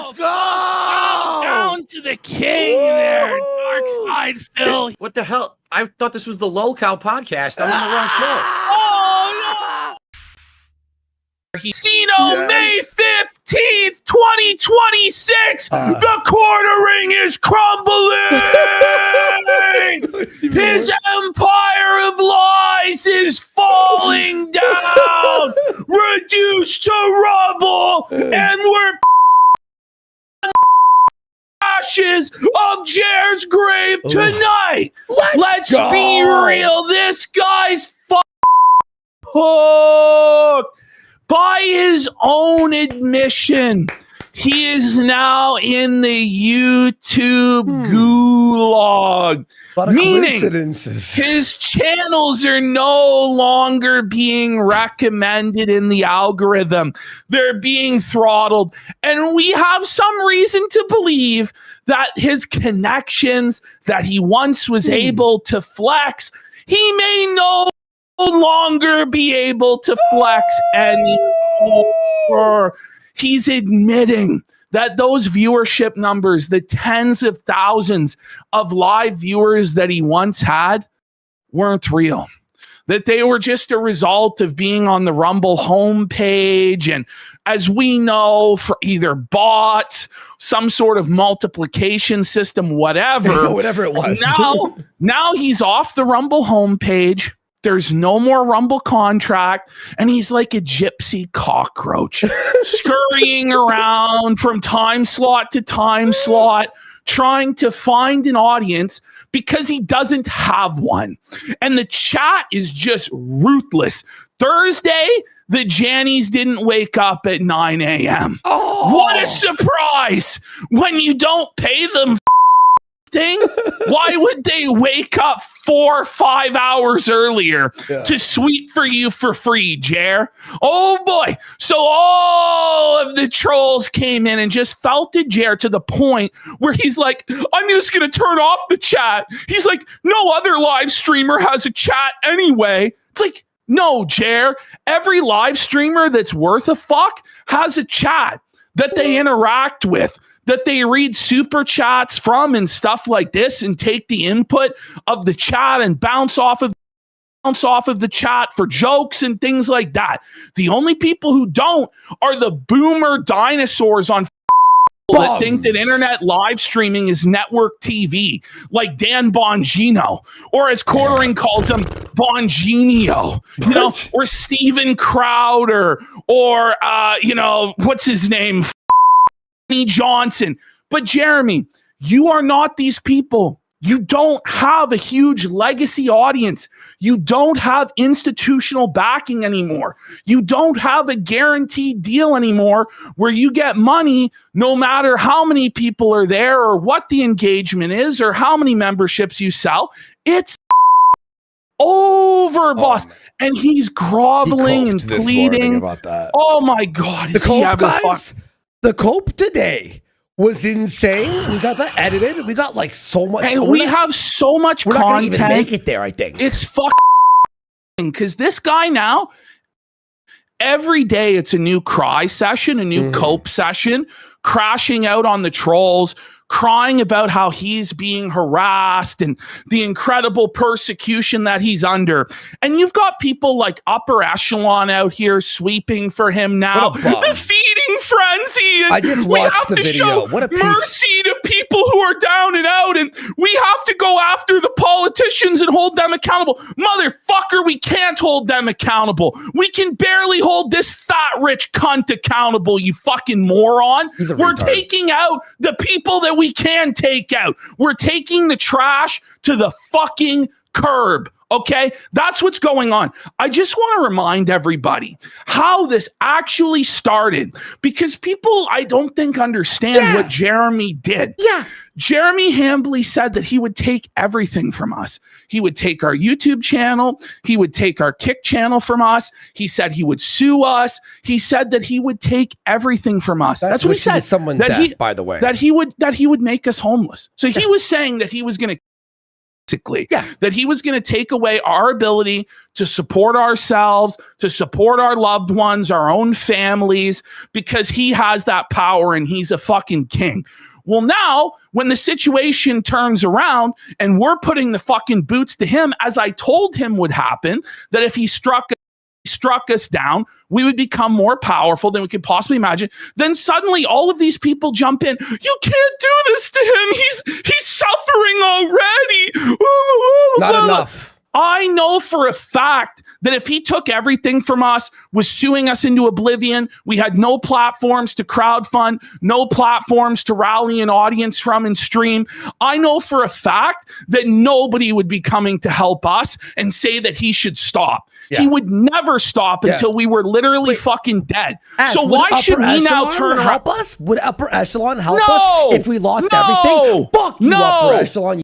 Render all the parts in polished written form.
Let's go! Down to the king there, Dark Side Phil. What the hell? I thought this was the LOLCOW podcast. I'm on the wrong show. Oh, no! Kino, May 15th, 2026. The quartering is crumbling. His empire of lies is falling down, reduced to rubble, and we're ashes of Jer's grave tonight. Let's be real. This guy's hooked. By his own admission, he is now in the YouTube gulag, meaning his channels are no longer being recommended in the algorithm. They're being throttled. And we have some reason to believe that his connections that he once was able to flex, he may no longer be able to flex anymore. He's admitting that those viewership numbers, the tens of thousands of live viewers that he once had, weren't real. That they were just a result of being on the Rumble homepage, and as we know, for either bots, some sort of multiplication system, whatever. Whatever it was. Now he's off the Rumble homepage. There's no more Rumble contract, and he's like a gypsy cockroach, scurrying around from time slot to time slot, trying to find an audience because he doesn't have one. And the chat is just ruthless. Thursday, the Jannies didn't wake up at 9 a.m. Oh. What a surprise! When you don't pay them thing, why would they wake up 4 or 5 hours earlier to sweep for you for free, Jer? Oh boy. So all of the trolls came in and just felted Jer to the point where he's like, I'm just going to turn off the chat. He's like, no other live streamer has a chat anyway. It's like, no, Jer, every live streamer that's worth a fuck has a chat that they interact with, that they read super chats from and stuff like this, and take the input of the chat and bounce off of the chat for jokes and things like that. The only people who don't are the boomer dinosaurs on that think that internet live streaming is network TV, like Dan Bongino, or as Quartering calls him, Bonginio, you know, or Steven Crowder, or what's his name? Johnson. But Jeremy, you are not these people. You don't have a huge legacy audience. You don't have institutional backing anymore. You don't have a guaranteed deal anymore where you get money no matter how many people are there or what the engagement is or how many memberships you sell. It's over, boss. And he's groveling and pleading about that. Oh my God. The Cope today was insane. We got that edited. We got like so much. And we have so much content. We're not going to even make it there, I think. It's fucking because this guy now, every day it's a new cry session, a new Cope session, crashing out on the trolls, crying about how he's being harassed and the incredible persecution that he's under. And you've got people like upper echelon out here sweeping for him now. The feeding frenzy. And I just watched the video. What a mercy to people who are down and out. And we have to go after the politicians and hold them accountable. Motherfucker, we can't hold them accountable. We can barely hold this fat rich cunt accountable, you fucking moron. We're taking out the people that we can take out. We're taking the trash to the fucking curb. Okay, that's what's going on. I just want to remind everybody how this actually started, because people, I don't think, understand what Jeremy did. Jeremy Hambley said that he would take everything from us. He would take our YouTube channel. He would take our Kick channel from us. He said he would sue us. He said that he would take everything from us. That's what he said. Someone death, by the way. That he would make us homeless. So he was saying that he was going to basically. Yeah. That he was going to take away our ability to support ourselves, to support our loved ones, our own families, because he has that power and he's a fucking king. Well, now, when the situation turns around and we're putting the fucking boots to him, as I told him would happen, that if he struck us down, we would become more powerful than we could possibly imagine. Then suddenly all of these people jump in. You can't do this to him. He's suffering already. Not enough. I know for a fact that if he took everything from us, was suing us into oblivion, we had no platforms to crowdfund, no platforms to rally an audience from and stream. I know for a fact that nobody would be coming to help us and say that he should stop. Yeah. He would never stop until we were literally fucking dead. So why should we now turn around? Help us? Would Upper Echelon help us if we lost everything? Fuck you, Upper Echelon.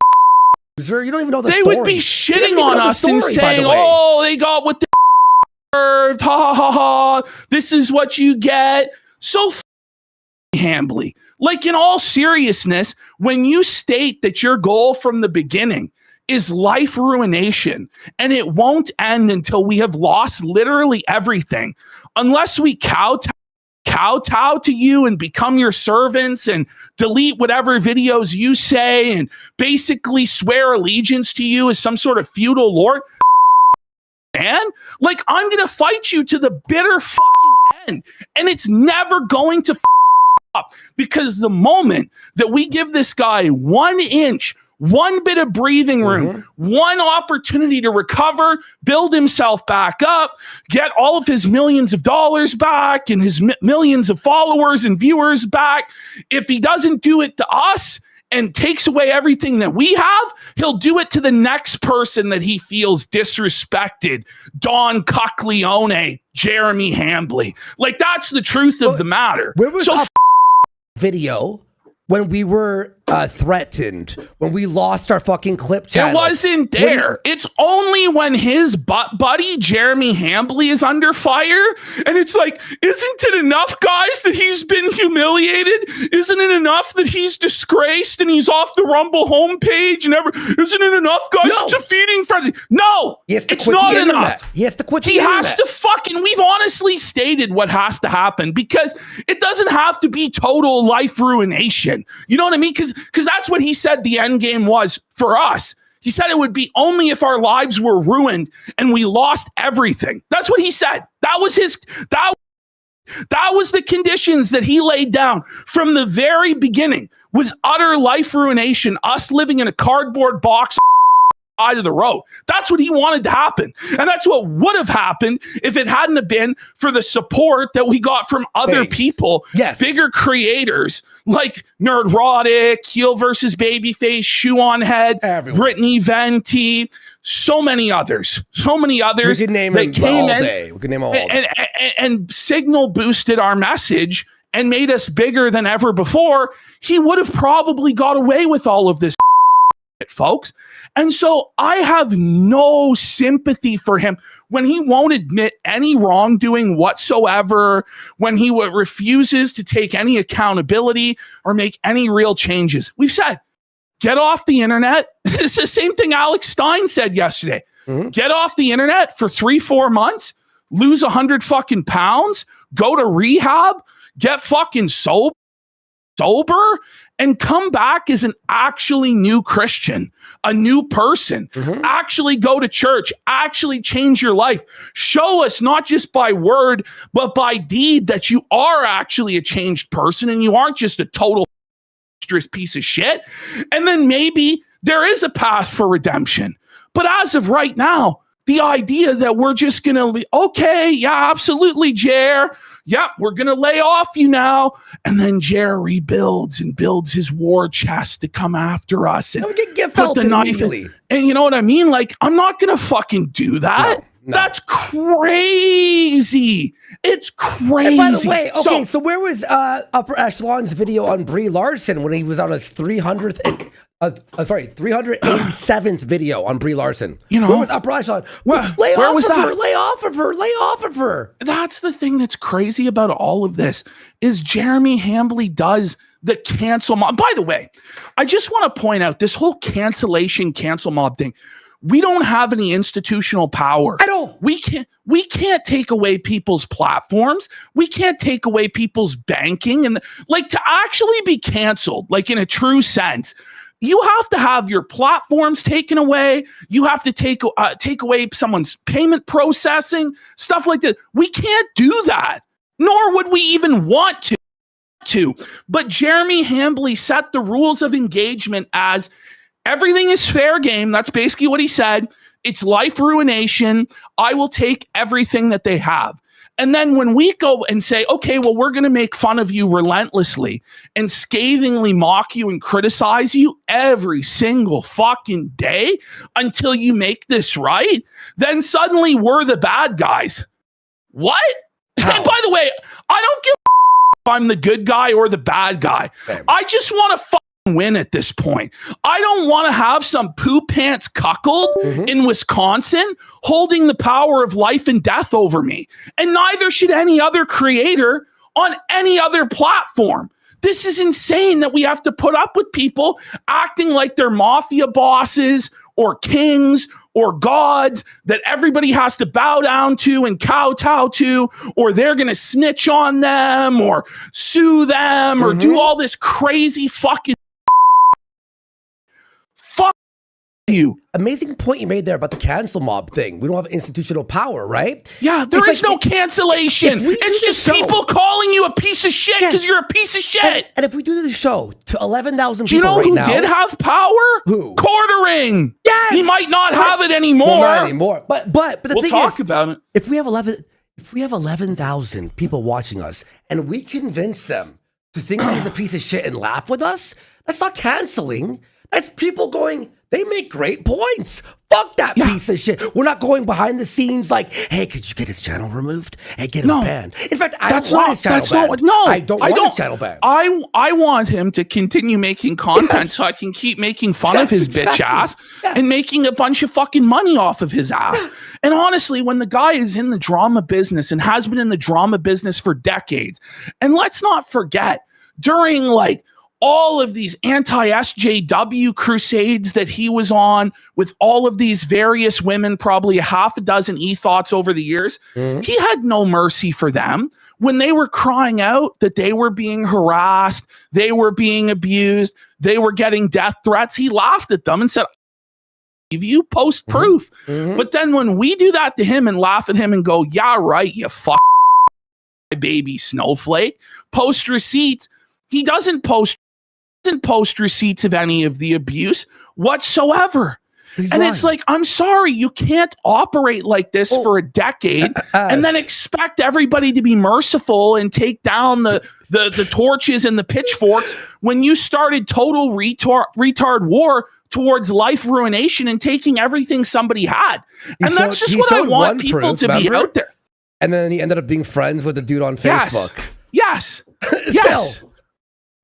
You don't even know the story. They would be shitting on us and saying, oh, they got what they deserved. Ha ha ha. This is what you get. So Hambly. Like, in all seriousness, when you state that your goal from the beginning is life ruination and it won't end until we have lost literally everything, unless we kowtow to you and become your servants and delete whatever videos you say and basically swear allegiance to you as some sort of feudal lord, man, like, I'm going to fight you to the bitter fucking end. And it's never going to up, because the moment that we give this guy 1 inch, one bit of breathing room, one opportunity to recover, build himself back up, get all of his millions of dollars back and his millions of followers and viewers back. If he doesn't do it to us and takes away everything that we have, he'll do it to the next person that he feels disrespected. Don Cockleone, Jeremy Hambly. Like, that's the truth of the matter. Where was so video when we were threatened, when we lost our fucking clip channel? It wasn't there. It's only when his buddy Jeremy Hambly is under fire, and it's like, isn't it enough, guys, that he's been humiliated? Isn't it enough that he's disgraced and he's off the Rumble homepage and isn't it enough, guys? No. It's a feeding frenzy. No, it's not enough. He has to quit. He has to fucking. We've honestly stated what has to happen, because it doesn't have to be total life ruination. You know what I mean? Because that's what he said the end game was for us. He said it would be only if our lives were ruined and we lost everything. That's what he said. That was his. That was the conditions that he laid down from the very beginning. Was utter life ruination. Us living in a cardboard box side of the road. That's what he wanted to happen. And that's what would have happened if it hadn't have been for the support that we got from other people, bigger creators like Nerdrotic, Heel versus Babyface, Shoe on Head, Brittany Venti, so many others. We could name them all day. We could name all and signal boosted our message and made us bigger than ever before. He would have probably got away with all of this, folks. And so I have no sympathy for him when he won't admit any wrongdoing whatsoever, when he refuses to take any accountability or make any real changes. We've said, get off the internet. It's the same thing Alex Stein said yesterday. Get off the internet for 3-4 months, lose 100 fucking pounds, go to rehab, get fucking sober, and come back as an actually new Christian, a new person, actually go to church, actually change your life. Show us not just by word, but by deed that you are actually a changed person and you aren't just a total piece of shit. And then maybe there is a path for redemption. But as of right now, the idea that we're just going to be, okay, yeah, absolutely, Jer. Yep, we're going to lay off you now. And then Jer rebuilds and builds his war chest to come after us. And put the knife in. And you know what I mean? Like, I'm not going to fucking do that. No. That's crazy. It's crazy. And by the way, okay, so where was Upper Echelon's video on Brie Larson when he was on his 387th video on Brie Larson? You know, where was Upper Echelon? Lay off of her. That's the thing that's crazy about all of this is Jeremy Hambly does the cancel mob. By the way, I just want to point out this whole cancel mob thing. We don't have any institutional power at all. We can't take away people's platforms. We can't take away people's banking. And like, to actually be canceled, like in a true sense, you have to have your platforms taken away. You have to take away someone's payment processing, stuff like that. We can't do that, nor would we even want to. But Jeremy Hambley set the rules of engagement as everything is fair game. That's basically what he said. It's life ruination. I will take everything that they have. And then when we go and say, okay, well, we're going to make fun of you relentlessly and scathingly mock you and criticize you every single fucking day until you make this right, then suddenly we're the bad guys. What? How? And by the way, I don't give a if I'm the good guy or the bad guy. Okay. I just want to win at this point. I don't want to have some poo pants cuckold in Wisconsin holding the power of life and death over me. And neither should any other creator on any other platform. This is insane that we have to put up with people acting like they're mafia bosses or kings or gods that everybody has to bow down to and kowtow to, or they're going to snitch on them or sue them or do all this crazy fucking you. Amazing point you made there about the cancel mob thing. We don't have institutional power, right? Yeah, there is no cancellation. It's just people calling you a piece of shit because you're a piece of shit. And if we do the show to 11,000 do you people know who now, did have power? Who? Quartering. Yes. He might not have it anymore. Well, not anymore. But the we'll thing talk is, about it. If we have 11,000 people watching us and we convince them to think he's a piece of shit and laugh with us, that's not canceling. That's people going, they make great points. Fuck that piece of shit. We're not going behind the scenes like, hey, could you get his channel removed? Hey, get him banned. In fact, I don't want his channel banned. I don't want his channel banned. I want him to continue making content so I can keep making fun of his bitch ass and making a bunch of fucking money off of his ass. And honestly, when the guy is in the drama business and has been in the drama business for decades, and let's not forget, during like all of these anti-SJW crusades that he was on with all of these various women, probably a half a dozen e-thoughts over the years, he had no mercy for them. When they were crying out that they were being harassed, they were being abused, they were getting death threats, he laughed at them and said, "Give you post proof." But then when we do that to him and laugh at him and go, "Yeah, right, you fuck baby snowflake," post receipts, he doesn't post receipts of any of the abuse whatsoever. It's like, I'm sorry, you can't operate like this for a decade and then expect everybody to be merciful and take down the torches and the pitchforks when you started total retard war towards life ruination and taking everything somebody had. And that's just what I want people to be out there. And then he ended up being friends with the dude on Facebook. Yes.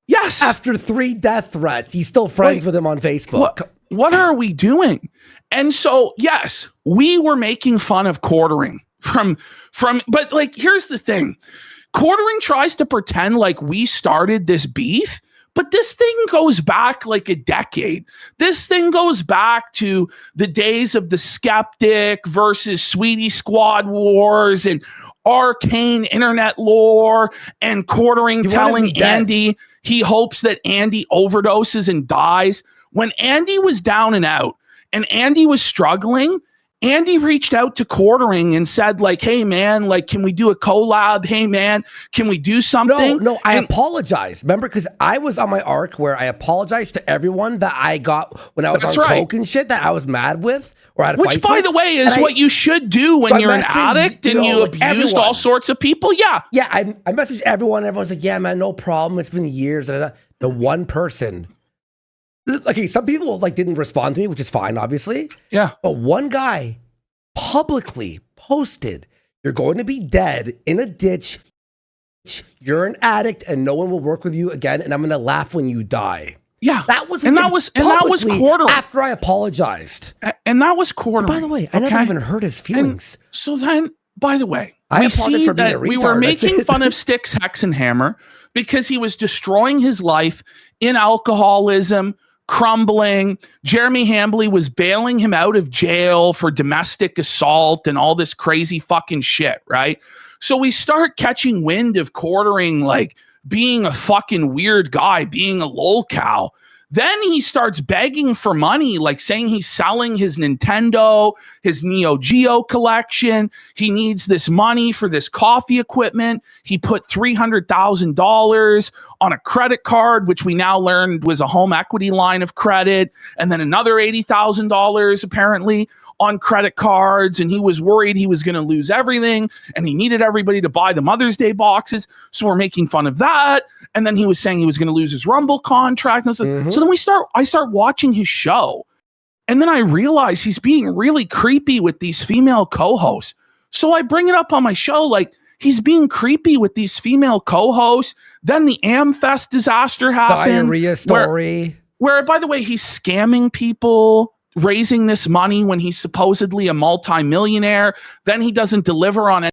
Yes. After 3 death threats, he's still friends with him on Facebook. What are we doing? And so, yes, we were making fun of Quartering but like, here's the thing. Quartering tries to pretend like we started this beef, but this thing goes back like a decade. This thing goes back to the days of the Skeptic versus Sweetie Squad wars and arcane internet lore and Quartering telling Andy he hopes that Andy overdoses and dies. When Andy was down and out and Andy was struggling, Andy reached out to Quartering and said, like, "Hey man, like, can we do a collab? Hey man, can we do something?" No, I apologized. Remember, because I was on my arc where I apologized to everyone that I got when I was on coke and shit that I was mad with or had a Which, by the way, is what you should do when you're an addict and you abused all sorts of people. Yeah, I messaged everyone. Everyone's like, "Yeah, man, no problem. It's been years." The one person. Okay, some people like didn't respond to me, which is fine, obviously. Yeah. But one guy publicly posted, "You're going to be dead in a ditch. You're an addict, and no one will work with you again. And I'm going to laugh when you die." Yeah, that was Quartering after I apologized. And that was Quartering. By the way, I never even hurt his feelings. And so then, by the way, I we see for being that a retard. we were making fun of Styx, Hex, and Hammer. because he was destroying his life in alcoholism, crumbling. Jeremy Hambley was bailing him out of jail for domestic assault and all this crazy fucking shit, right? So we start catching wind of Quartering like being a fucking weird guy, being a lolcow. Then he starts begging for money, like saying he's selling his Nintendo, his Neo Geo collection. He needs this money for this coffee equipment. He put $300,000 on a credit card, which we now learned was a home equity line of credit, and then another $80,000 apparently on credit cards, and he was worried he was going to lose everything, and he needed everybody to buy the Mother's Day boxes, so we're making fun of that. And then he was saying he was going to lose his Rumble contract. And so then I start watching his show, and then I realize he's being really creepy with these female co-hosts. So I bring it up on my show, like, he's being creepy with these female co-hosts. Then the AmFest disaster happened. Diarrhea story. Where, by the way, he's scamming people, raising this money when he's supposedly a multimillionaire. Then he doesn't deliver on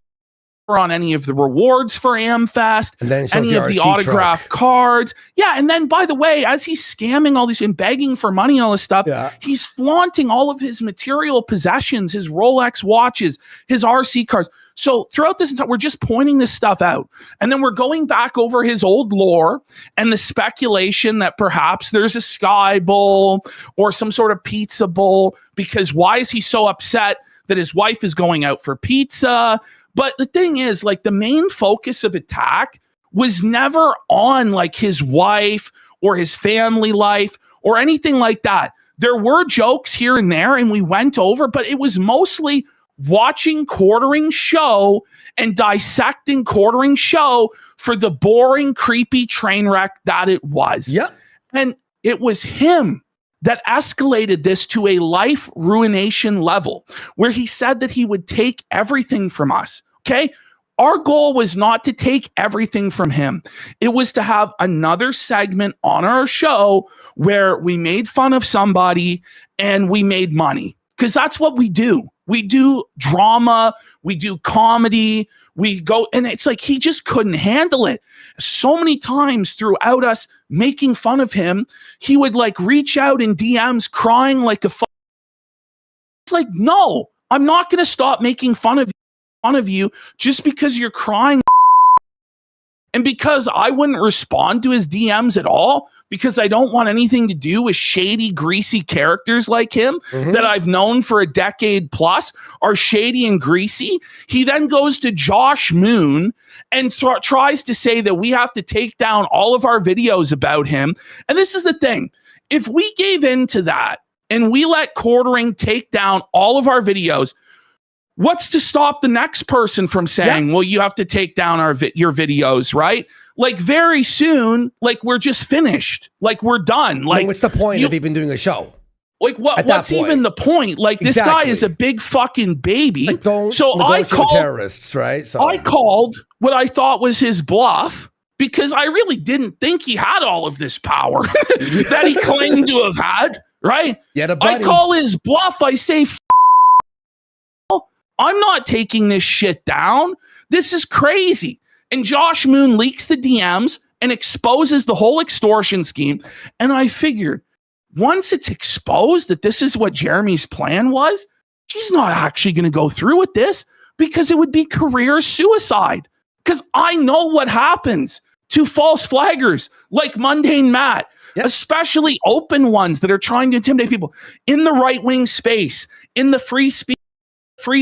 any of the rewards for AmFest, and then any of the autograph cards. Yeah, and then, by the way, as he's scamming all these and begging for money and all this stuff, he's flaunting all of his material possessions, his Rolex watches, his RC cars. So throughout this entire, we're just pointing this stuff out. And then we're going back over his old lore and the speculation that perhaps there's a Sky Bowl or some sort of pizza bowl, because why is he so upset that his wife is going out for pizza? But the thing is, like, the main focus of attack was never on like his wife or his family life or anything like that. There were jokes here and there, and we went over, but it was mostly watching Quartering show and dissecting Quartering show for the boring, creepy train wreck that it was. Yep. And it was him that escalated this to a life ruination level where he said that he would take everything from us. Okay. Our goal was not to take everything from him. It was to have another segment on our show where we made fun of somebody and we made money, because that's what we do. We do drama, we do comedy, we go, and it's like he just couldn't handle it. So many times throughout us making fun of him, he would like reach out in DMs crying like a It's like, no, I'm not going to stop making fun of you just because you're crying. And because I wouldn't respond to his DMs at all, because I don't want anything to do with shady, greasy characters like him that I've known for a decade plus are shady and greasy. He then goes to Josh Moon and tries to say that we have to take down all of our videos about him. And this is the thing. If we gave in to that and we let Quartering take down all of our videos, what's to stop the next person from saying, well, you have to take down your videos, right? Like very soon, like we're just finished. Like we're done. Like what's the point of even doing a show? Like what's even the point? Like this guy is a big fucking baby. Like so I called terrorists, right? So I called what I thought was his bluff, because I really didn't think he had all of this power that he claimed to have had, right? I call his bluff. I say, I'm not taking this shit down. This is crazy. And Josh Moon leaks the DMs and exposes the whole extortion scheme. And I figured once it's exposed that this is what Jeremy's plan was, he's not actually going to go through with this, because it would be career suicide. Because I know what happens to false flaggers like Mundane Matt, especially open ones that are trying to intimidate people in the right-wing space, in the free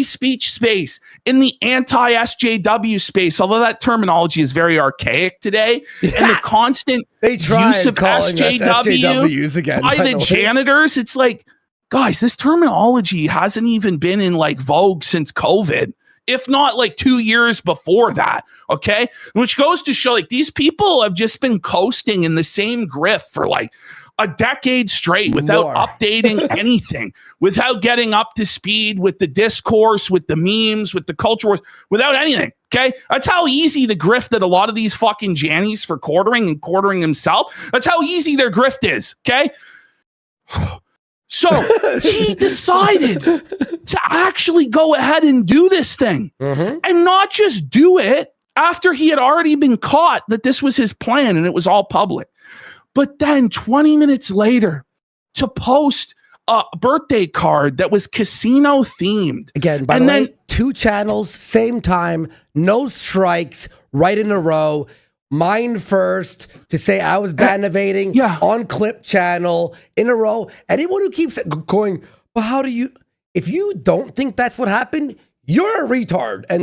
speech space, in the anti-SJW space, although that terminology is very archaic today, and the constant use of SJWs again, by the janitors. It's like, guys, this terminology hasn't even been in like vogue since COVID, if not like 2 years before that. Okay. Which goes to show like these people have just been coasting in the same grift for like a decade straight without updating anything, without getting up to speed with the discourse, with the memes, with the culture wars, without anything. Okay. That's how easy the grift that a lot of these fucking Jannies for Quartering and Quartering himself, that's how easy their grift is. Okay. So he decided to actually go ahead and do this thing, and not just do it after he had already been caught that this was his plan and it was all public. But then 20 minutes later, to post a birthday card that was casino themed. Again, by the way, 2 channels, same time, no strikes, right in a row. Mine first to say I was bannovating on Clip channel in a row. Anyone who keeps going, but how do you, if you don't think that's what happened, you're a retard. And